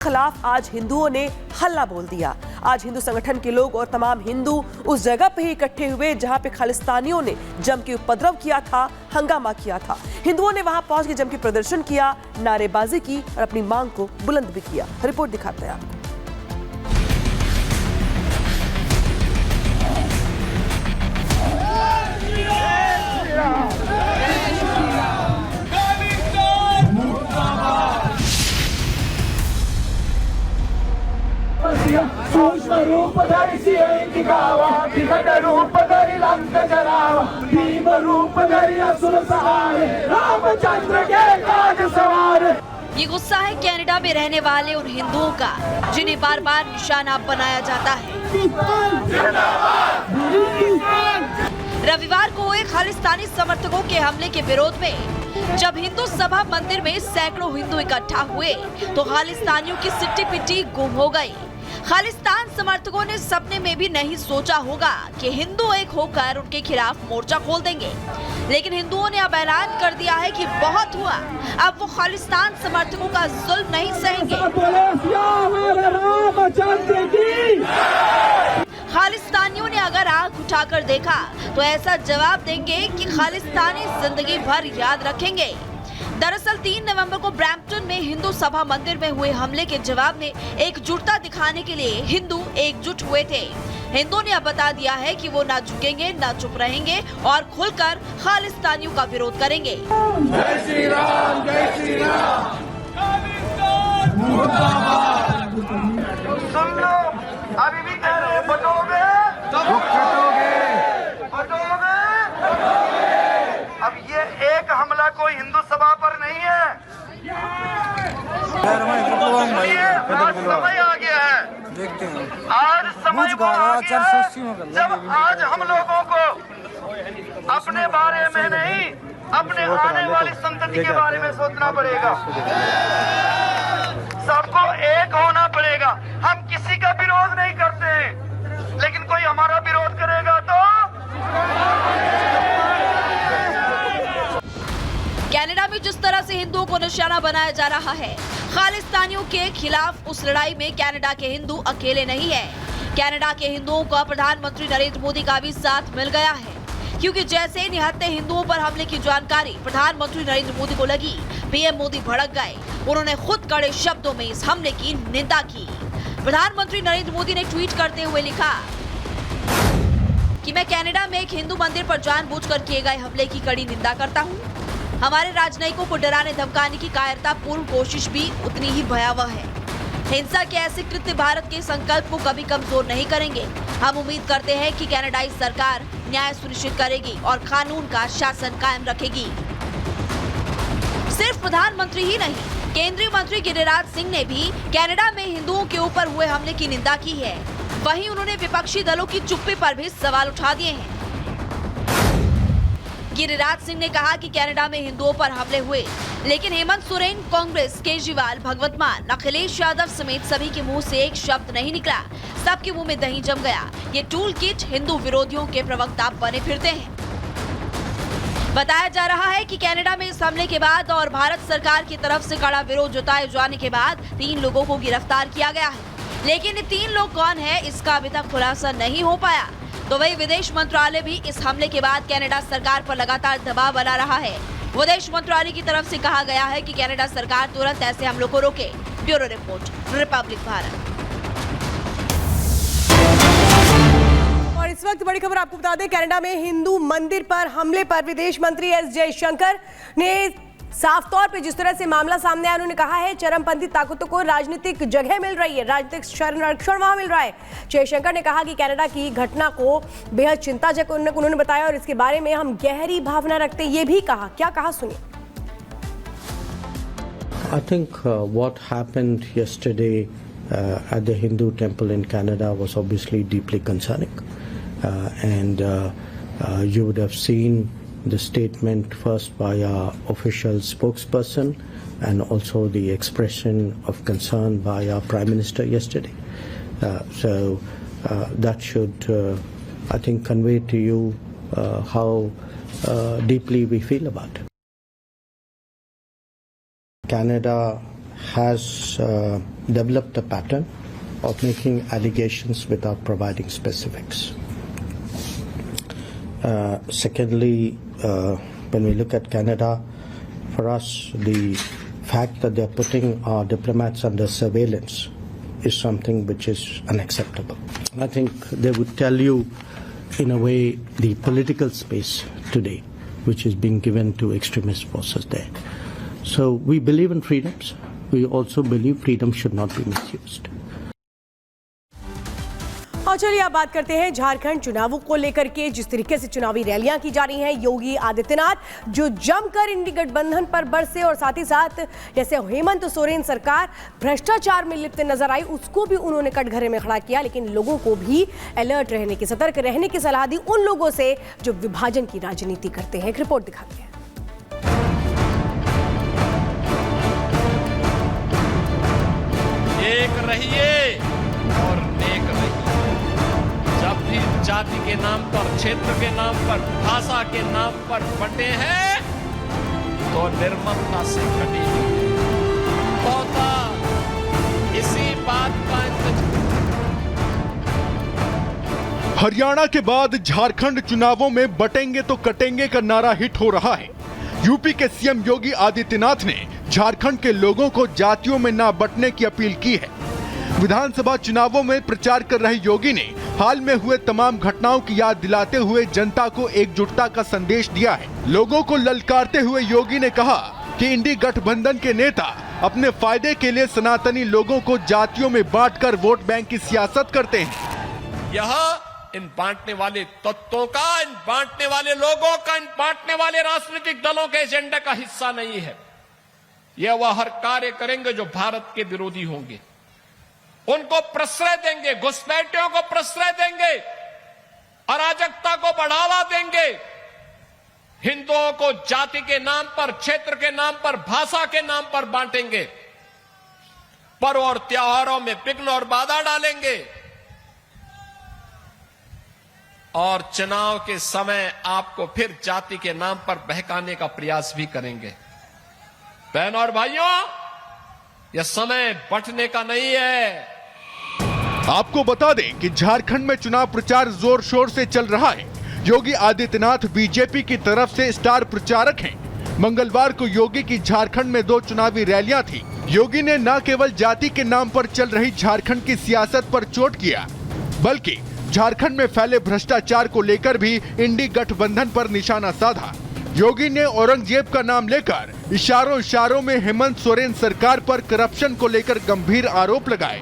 खिलाफ आज हिंदुओं ने हल्ला बोल दिया। आज हिंदू संगठन के लोग और तमाम हिंदू उस जगह पे ही इकट्ठे हुए जहां पे खालिस्तानियों ने जम के उपद्रव किया था, हंगामा किया था। हिंदुओं ने वहां पहुंच के जम के प्रदर्शन किया, नारेबाजी की और अपनी मांग को बुलंद भी किया। रिपोर्ट दिखाते हैं आपको। सूक्ष्म रूप धरिसी दिखावा विकट रूप धरि लंक जरावा भीम रूप धरि असुर सहारे रामचंद्र के काज सवार। ये गुस्सा है कनाडा में रहने वाले उन हिंदुओं का जिन्हें बार बार निशाना बनाया जाता है। रविवार को हुए खालिस्तानी समर्थकों के हमले के विरोध में जब हिंदू सभा मंदिर में सैकड़ों हिंदू इकट्ठा हुए तो खालिस्तानियों की सिट्टी पिट्टी गुम हो गई। खालिस्तान समर्थकों ने सपने में भी नहीं सोचा होगा कि हिंदू एक होकर उनके खिलाफ मोर्चा खोल देंगे, लेकिन हिंदुओं ने अब ऐलान कर दिया है कि बहुत हुआ, अब वो खालिस्तान समर्थकों का जुल्म नहीं सहेंगे। खालिस्तानियों ने अगर आंख उठाकर देखा तो ऐसा जवाब देंगे कि खालिस्तानी जिंदगी भर याद रखेंगे। दरअसल 3 नवंबर को ब्रैम्पटन में हिंदू सभा मंदिर में हुए हमले के जवाब में एकजुटता दिखाने के लिए हिंदू एकजुट हुए थे। हिंदुओं ने अब बता दिया है कि वो ना झुकेंगे, ना चुप रहेंगे और खुलकर खालिस्तानियों का विरोध करेंगे। जय श्री राम, जय श्री राम। सुन लो, अभी भी कह रहे हैं बटोगे बटोगे। अब ये एक हमला कोई हिंदू सभा पर नहीं है। आज समय आ गया है, देखते हैं आज समय वो आ गया है जब आज हम लोगों को अपने बारे में नहीं, अपने आने वाली संतति के बारे में सोचना पड़ेगा। सबको एक होना पड़ेगा। हम किसी का विरोध नहीं करते हैं, लेकिन कोई हमारा विरोध करेगा तो कनाडा में जिस तरह से हिंदुओं को निशाना बनाया जा रहा है खालिस्तानियों के खिलाफ, उस लड़ाई में कनाडा के हिंदू अकेले नहीं है। कनाडा के हिंदुओं को प्रधानमंत्री नरेंद्र मोदी का भी साथ मिल गया है, क्योंकि जैसे निहत्थे हिंदुओं पर हमले की जानकारी प्रधानमंत्री नरेंद्र मोदी को लगी, पीएम मोदी भड़क गए। उन्होंने खुद कड़े शब्दों में इस हमले की निंदा की। प्रधानमंत्री नरेंद्र मोदी ने ट्वीट करते हुए लिखा कि मैं कनाडा में एक हिंदू मंदिर पर जानबूझकर किए गए हमले की कड़ी निंदा करता हूँ। हमारे राजनयिकों को डराने धमकाने की कायरतापूर्ण कोशिश भी उतनी ही भयावह है। हिंसा के ऐसे कृत्य भारत के संकल्प को कभी कमजोर नहीं करेंगे। हम उम्मीद करते हैं कि कनाडाई सरकार न्याय सुनिश्चित करेगी और कानून का शासन कायम रखेगी। सिर्फ प्रधानमंत्री ही नहीं, केंद्रीय मंत्री गिरिराज सिंह ने भी कनाडा में हिंदुओं के ऊपर हुए हमले की निंदा की है। वहीं उन्होंने विपक्षी दलों की चुप्पी पर भी सवाल उठा दिए हैं। गिरिराज सिंह ने कहा कि कनाडा में हिंदुओं पर हमले हुए, लेकिन हेमंत सोरेन, कांग्रेस, केजरीवाल, भगवत मान, अखिलेश यादव समेत सभी के मुंह से एक शब्द नहीं निकला। सबके मुंह में दही जम गया। ये टूल किट हिंदू विरोधियों के प्रवक्ता बने फिरते हैं। बताया जा रहा है कि कनाडा में इस हमले के बाद और भारत सरकार की तरफ से कड़ा विरोध जताए जाने के बाद 3 लोगों को गिरफ्तार किया गया है, लेकिन ये 3 लोग कौन है इसका अभी तक खुलासा नहीं हो पाया। तो वही विदेश मंत्रालय भी इस हमले के बाद कनाडा सरकार पर लगातार दबाव बना रहा है। विदेश मंत्रालय की तरफ से कहा गया है कि कनाडा सरकार तुरंत ऐसे हमलों को रोके। Bureau report, Republic Bharat. और इस वक्त बड़ी खबर आपको बता दें, कनाडा में हिंदू मंदिर पर हमले पर विदेश मंत्री एस जयशंकर ने साफ तौर पे जिस तरह से मामला सामने आया, उन्होंने कहा है चरमपंथी ताकतों को राजनीतिक जगह मिल रही है, राजनीतिक संरक्षण वहां मिल रहा है। जयशंकर ने कहा कि कनाडा की घटना को बेहद चिंताजनक उन्होंने बताया और इसके बारे में हम गहरी भावना रखते, ये भी कहा। क्या कहा सुनिए। I think what happened yesterday at the Hindu temple in Canada was obviously deeply concerning, and you would have seen the statement first by our official spokesperson and also the expression of concern by our Prime Minister yesterday. So that should, I think, convey to you how deeply we feel about it. Canada has developed a pattern of making allegations without providing specifics. Secondly, when we look at Canada, for us, the fact that they're putting our diplomats under surveillance is something which is unacceptable. I think they would tell you, in a way, the political space today, which is being given to extremist forces there. So we believe in freedoms. We also believe freedom should not be misused. और चलिए अब बात करते हैं झारखंड चुनावों को लेकर के। जिस तरीके से चुनावी रैलियां की जा रही हैं, योगी आदित्यनाथ जो जमकर इंडी गठबंधन पर बरसे और साथ ही साथ जैसे हेमंत सोरेन सरकार भ्रष्टाचार में लिप्त नजर आई, उसको भी उन्होंने कटघरे में खड़ा किया। लेकिन लोगों को भी अलर्ट रहने की, सतर्क रहने की सलाह दी उन लोगों से जो विभाजन की राजनीति करते हैं। एक रिपोर्ट दिखाते हैं। एक रहिए और नेक रहिए। जब भी जाति के नाम पर, क्षेत्र के नाम पर, भाषा के नाम पर बंटे हैं तो निर्ममता से कटेगी। होता इसी बात का हरियाणा के बाद झारखंड चुनावों में बटेंगे तो कटेंगे का नारा हिट हो रहा है। यूपी के सीएम योगी आदित्यनाथ ने झारखंड के लोगों को जातियों में ना बंटने की अपील की है। विधानसभा चुनावों में प्रचार कर रहे योगी ने हाल में हुए तमाम घटनाओं की याद दिलाते हुए जनता को एकजुटता का संदेश दिया है। लोगों को ललकारते हुए योगी ने कहा कि इंडी गठबंधन के नेता अपने फायदे के लिए सनातनी लोगों को जातियों में बांटकर वोट बैंक की सियासत करते हैं। यह इन बांटने वाले तत्वों का, इन बांटने वाले लोगों का, इन बांटने वाले राजनीतिक दलों के एजेंडा का हिस्सा नहीं है। यह वह हर कार्य करेंगे जो भारत के विरोधी होंगे, उनको प्रश्रय देंगे, घुसपैठियों को प्रश्रय देंगे, अराजकता को बढ़ावा देंगे, हिंदुओं को जाति के नाम पर, क्षेत्र के नाम पर, भाषा के नाम पर बांटेंगे, पर्व और त्योहारों में विघ्न और बाधा डालेंगे और चुनाव के समय आपको फिर जाति के नाम पर बहकाने का प्रयास भी करेंगे। बहनों और भाइयों, यह समय बंटने का नहीं है। आपको बता दें कि झारखंड में चुनाव प्रचार जोर शोर से चल रहा है। योगी आदित्यनाथ बीजेपी की तरफ से स्टार प्रचारक हैं। मंगलवार को योगी की झारखंड में 2 चुनावी रैलियां थी। योगी ने न केवल जाति के नाम पर चल रही झारखंड की सियासत पर चोट किया, बल्कि झारखंड में फैले भ्रष्टाचार को लेकर भी इंडी गठबंधन पर निशाना साधा। योगी ने औरंगजेब का नाम लेकर इशारों में हेमंत सोरेन सरकार पर करप्शन को लेकर गंभीर आरोप लगाए।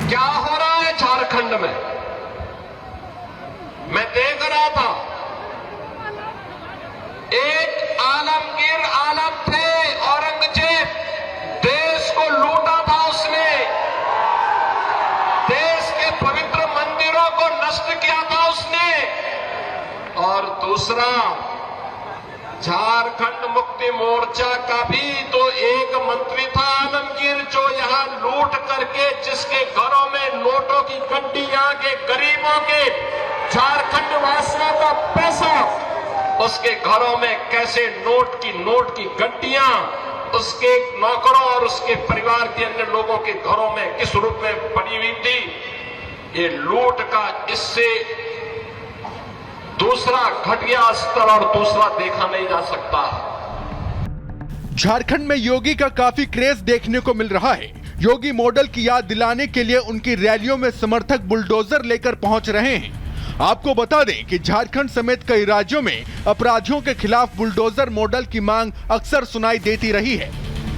क्या हो रहा है झारखंड में? मैं देख रहा था, एक आलमगीर आलम थे, औरंगजेब, देश को लूटा था उसने, देश के पवित्र मंदिरों को नष्ट किया था उसने। और दूसरा, झारखंड मुक्ति मोर्चा का भी तो एक मंत्री था आलमगीर, जो यहां लूट करके जिसके घरों में नोटों की गड्डियां के गरीबों के, झारखंड वासियों का पैसा उसके घरों में कैसे नोट की गड्डियां उसके नौकरों और उसके परिवार के अन्य लोगों के घरों में किस रूप में पड़ी हुई थी। ये लूट का इससे दूसरा घटिया स्तर और दूसरा देखा नहीं जा सकता। झारखंड में योगी का काफी क्रेज देखने को मिल रहा है। योगी मॉडल की याद दिलाने के लिए उनकी रैलियों में समर्थक बुलडोजर लेकर पहुंच रहे हैं। आपको बता दें कि झारखंड समेत कई राज्यों में अपराधियों के खिलाफ बुलडोजर मॉडल की मांग अक्सर सुनाई देती रही है।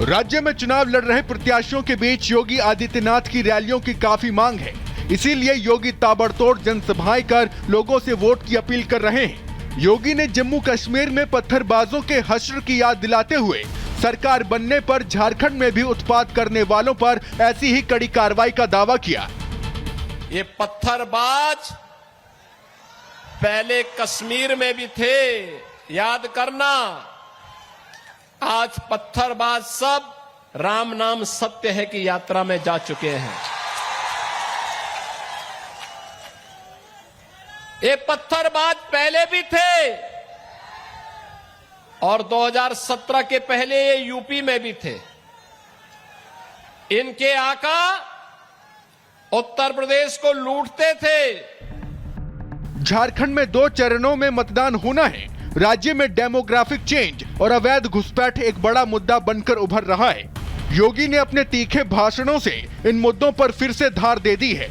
राज्य में चुनाव लड़ रहे प्रत्याशियों के बीच योगी आदित्यनाथ की रैलियों की काफी मांग है। इसीलिए योगी ताबड़तोड़ जनसभाएं कर लोगों से वोट की अपील कर रहे हैं। योगी ने जम्मू कश्मीर में पत्थरबाजों के हश्र की याद दिलाते हुए सरकार बनने पर झारखंड में भी उत्पात करने वालों पर ऐसी ही कड़ी कार्रवाई का दावा किया। ये पत्थरबाज पहले कश्मीर में भी थे, याद करना। आज पत्थरबाज सब राम नाम सत्य है की यात्रा में जा चुके हैं। ये पत्थरबाज पहले भी थे और 2017 के पहले ये यूपी में भी थे। इनके आका उत्तर प्रदेश को लूटते थे। झारखंड में 2 चरणों में मतदान होना है। राज्य में डेमोग्राफिक चेंज और अवैध घुसपैठ एक बड़ा मुद्दा बनकर उभर रहा है। योगी ने अपने तीखे भाषणों से इन मुद्दों पर फिर से धार दे दी है।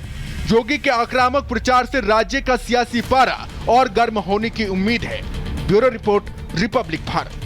योगी के आक्रामक प्रचार से राज्य का सियासी पारा और गर्म होने की उम्मीद है। Bureau report, Republic Bharat.